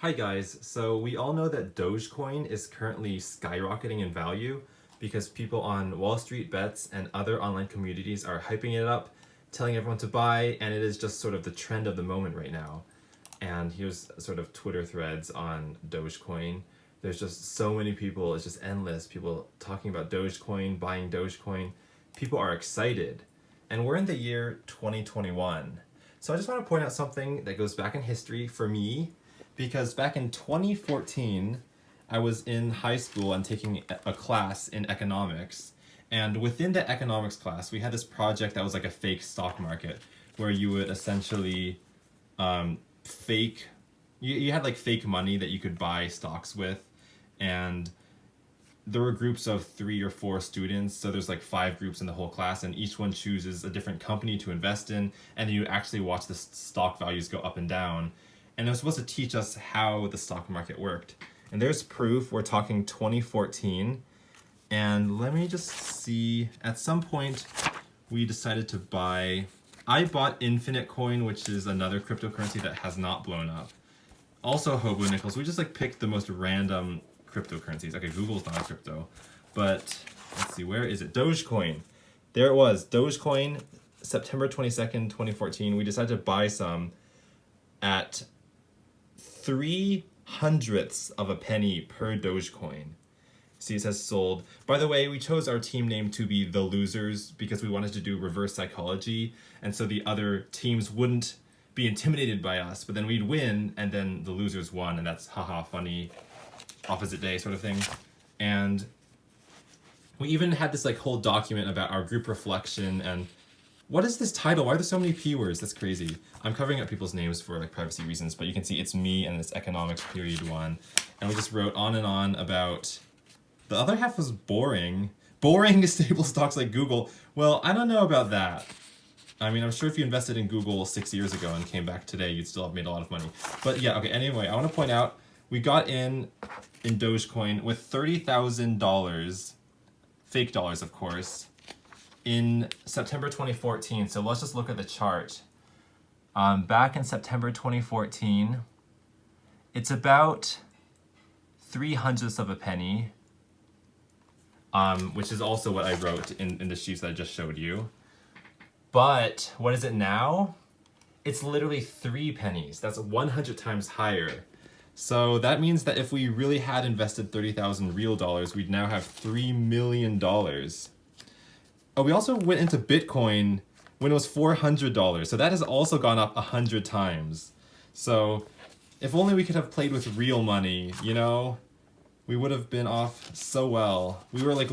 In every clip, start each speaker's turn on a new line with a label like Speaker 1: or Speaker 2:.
Speaker 1: Hi guys, so we all know that Dogecoin is currently skyrocketing in value because people on Wall Street Bets and other online communities are hyping it up, telling everyone to buy, and it is just sort of the trend of the moment right now. And here's sort of Twitter threads on Dogecoin. There's just so many people, it's just endless. People talking about Dogecoin, buying Dogecoin. People are excited. And we're in the year 2021. So I just want to point out something that goes back in history for me, because back in 2014, I was in high school and taking a class in economics. And within the economics class, we had this project that was like a fake stock market where you would essentially fake, you had like fake money that you could buy stocks with. And there were groups of 3 or 4 students, so there's like 5 groups in the whole class, and each one chooses a different company to invest in, and you actually watch the stock values go up and down. And it was supposed to teach us how the stock market worked. And there's proof. We're talking 2014. And let me just see, at some point we decided to buy, I bought Infinite Coin, which is another cryptocurrency that has not blown up. Also Hobo Nickels. We just like picked the most random cryptocurrencies. Okay, Google's not a crypto, but let's see, where is it? Dogecoin. There it was. Dogecoin, September 22nd, 2014. We decided to buy some at 0.03 of a penny per Dogecoin. See, it says sold. By the way, we chose our team name to be the losers because we wanted to do reverse psychology, and so the other teams wouldn't be intimidated by us, but then we'd win, and then the losers won, and that's haha funny, opposite day sort of thing. And we even had this like whole document about our group reflection. And what is this title? Why are there so many P words? That's crazy. I'm covering up people's names for like privacy reasons, but you can see it's me and it's economics period 1. And we just wrote on and on about, the other half was boring. Boring stable stocks like Google. Well, I don't know about that. I mean, I'm sure if you invested in Google 6 years ago and came back today, you'd still have made a lot of money. But yeah, okay, anyway, I want to point out, we got in Dogecoin with $30,000, fake dollars of course, in September 2014. So let's just look at the chart. Back in September 2014, it's about 0.03 of a penny, which is also what I wrote in the sheets that I just showed you. But what is it now? It's literally 3 pennies. That's 100 times higher. So that means that if we really had invested 30,000 real dollars, we'd now have $3 million. Oh, we also went into Bitcoin when it was $400. So that has also gone up 100 times. So if only we could have played with real money, you know, we would have been off so well. We were like,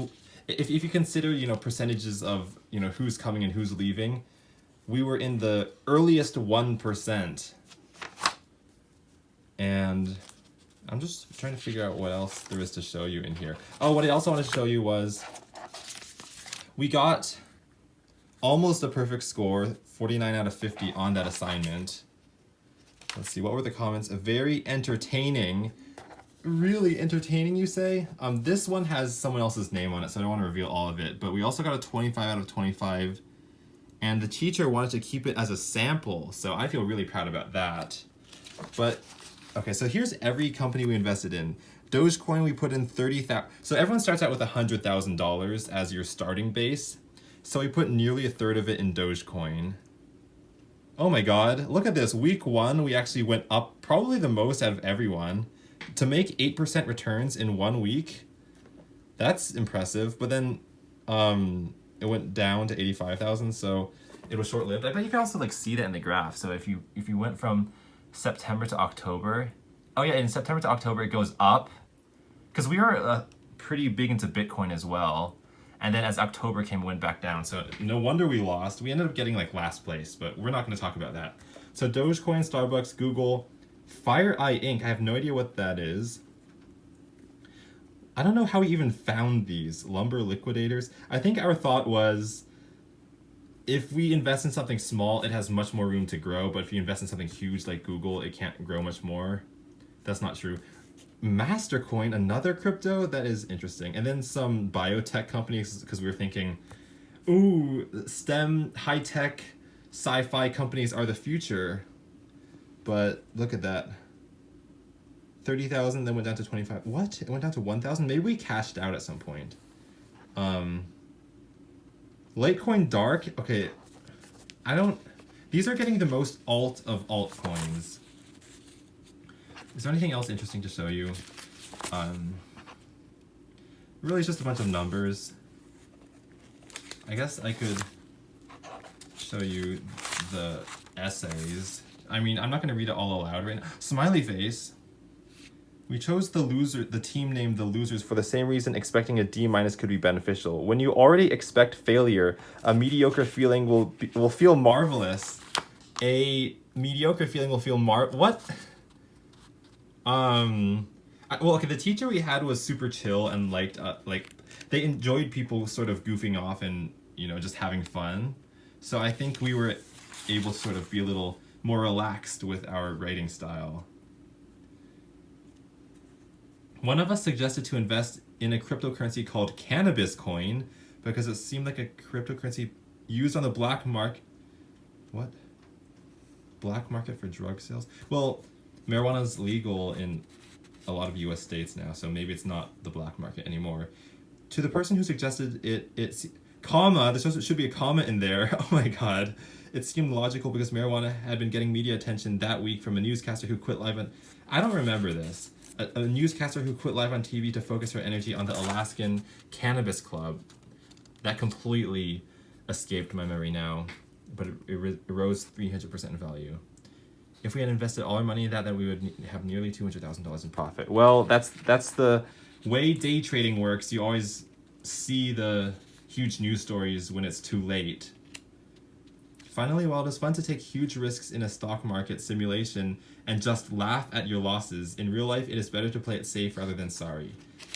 Speaker 1: if you consider, you know, percentages of, you know, who's coming and who's leaving, we were in the earliest 1%. And I'm just trying to figure out what else there is to show you in here. Oh, what I also wanted to show you was we got almost a perfect score, 49 out of 50 on that assignment. Let's see, what were the comments? A very entertaining. Really entertaining, you say? This one has someone else's name on it, so I don't want to reveal all of it. But we also got a 25 out of 25. And the teacher wanted to keep it as a sample, so I feel really proud about that. But okay, so here's every company we invested in. Dogecoin, we put in 30,000. So everyone starts out with $100,000 as your starting base. So we put nearly a third of it in Dogecoin. Oh my God, look at this. Week 1, we actually went up probably the most out of everyone. To make 8% returns in 1 week, that's impressive. But then it went down to 85,000, so it was short-lived. I bet you can also like see that in the graph. So if you went from September to October, oh yeah, in September to October it goes up, because we were pretty big into Bitcoin as well, and then as October came, it went back down. So no wonder we lost. We ended up getting like last place, but we're not going to talk about that. So Dogecoin, Starbucks, Google, Fire Eye Inc. I have no idea what that is. I don't know how we even found these. Lumber liquidators. I think our thought was, if we invest in something small, it has much more room to grow, but if you invest in something huge like Google, it can't grow much more. That's not true. Mastercoin, another crypto? That is interesting. And then some biotech companies, because we were thinking, ooh, STEM, high-tech, sci-fi companies are the future. But look at that. 30,000, then went down to 25. What? It went down to 1,000? Maybe we cashed out at some point. Litecoin Dark. Okay. These are getting the most alt of altcoins. Is there anything else interesting to show you? Really, it's just a bunch of numbers. I guess I could show you the essays. I mean, I'm not going to read it all aloud right now. Smiley face. We chose the team named the losers for the same reason expecting a D- could be beneficial. When you already expect failure, a mediocre feeling will feel marvelous. A mediocre feeling will feel what? Well, okay, the teacher we had was super chill and liked, they enjoyed people sort of goofing off and, just having fun. So I think we were able to sort of be a little more relaxed with our writing style. One of us suggested to invest in a cryptocurrency called Cannabis Coin because it seemed like a cryptocurrency used on the black market. What? Black market for drug sales? Well, marijuana is legal in a lot of US states now, so maybe it's not the black market anymore. To the person who suggested it's comma, there should be a comma in there. Oh my god. It seemed logical because marijuana had been getting media attention that week from a newscaster who quit live on... I don't remember this. A newscaster who quit live on TV to focus her energy on the Alaskan Cannabis Club. That completely escaped my memory now, but it rose 300% in value. If we had invested all our money in that, then we would have nearly $200,000 in profit. Well, that's the way day trading works. You always see the huge news stories when it's too late. Finally, while it is fun to take huge risks in a stock market simulation and just laugh at your losses, in real life it is better to play it safe rather than sorry.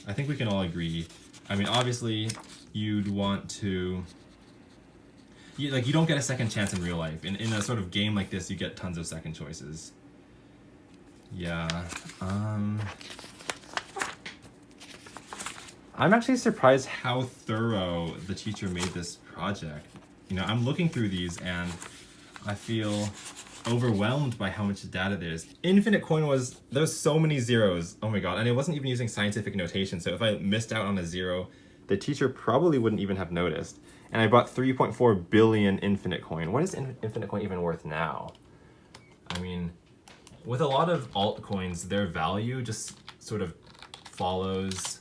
Speaker 1: I think we can all agree. I mean, obviously, you'd want to... You don't get a second chance in real life. In a sort of game like this, you get tons of second choices. Yeah. I'm actually surprised how thorough the teacher made this project. I'm looking through these and I feel overwhelmed by how much data there is. Infinite coin there's so many zeros. Oh my god, and it wasn't even using scientific notation, so if I missed out on a zero, the teacher probably wouldn't even have noticed. And I bought 3.4 billion infinite coin. What is infinite coin even worth now? I mean, with a lot of altcoins, their value just sort of follows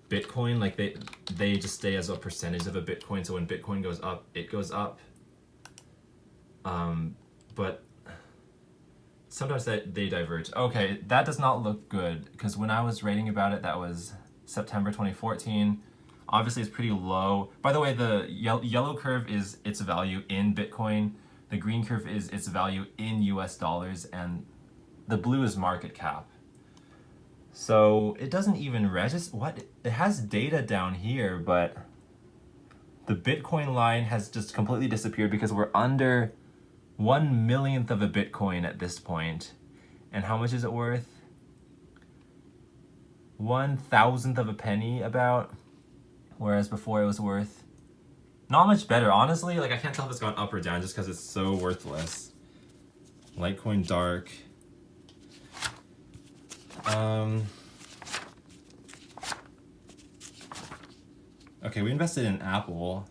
Speaker 1: Bitcoin. Like they just stay as a percentage of a Bitcoin. So when Bitcoin goes up, it goes up. But sometimes they diverge. Okay, that does not look good because when I was writing about it, that was September 2014. Obviously, it's pretty low. By the way, the yellow curve is its value in Bitcoin. The green curve is its value in US dollars, and the blue is market cap. So it doesn't even register. What? It has data down here, but the Bitcoin line has just completely disappeared because we're under 1/1,000,000th of a Bitcoin at this point. And how much is it worth? 1,000th of a penny about. Whereas before it was worth not much better. Honestly, I can't tell if it's gone up or down just because it's so worthless. Litecoin Dark. Okay, we invested in Apple.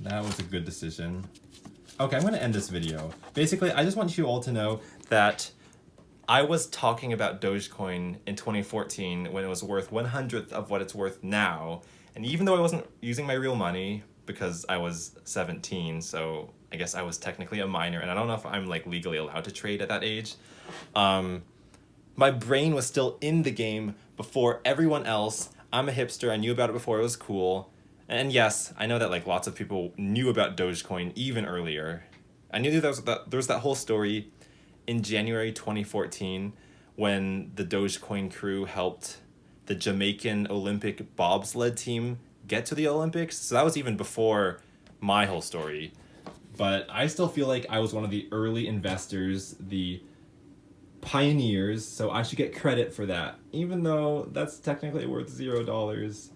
Speaker 1: That was a good decision. Okay, I'm going to end this video. Basically, I just want you all to know that I was talking about Dogecoin in 2014 when it was worth 1/100th of what it's worth now. And even though I wasn't using my real money because I was 17, so I guess I was technically a minor, and I don't know if I'm legally allowed to trade at that age. My brain was still in the game before everyone else. I'm a hipster. I knew about it before it was cool. And yes, I know that lots of people knew about Dogecoin even earlier. I knew there was that whole story in January 2014 when the Dogecoin crew helped the Jamaican Olympic bobsled team get to the Olympics. So that was even before my whole story. But I still feel like I was one of the early investors, the pioneers, so I should get credit for that, even though that's technically worth $0.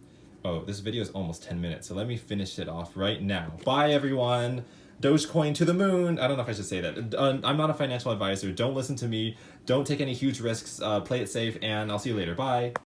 Speaker 1: Oh, this video is almost 10 minutes, so let me finish it off right now. Bye, everyone. Dogecoin to the moon. I don't know if I should say that. I'm not a financial advisor. Don't listen to me. Don't take any huge risks. Play it safe, and I'll see you later. Bye.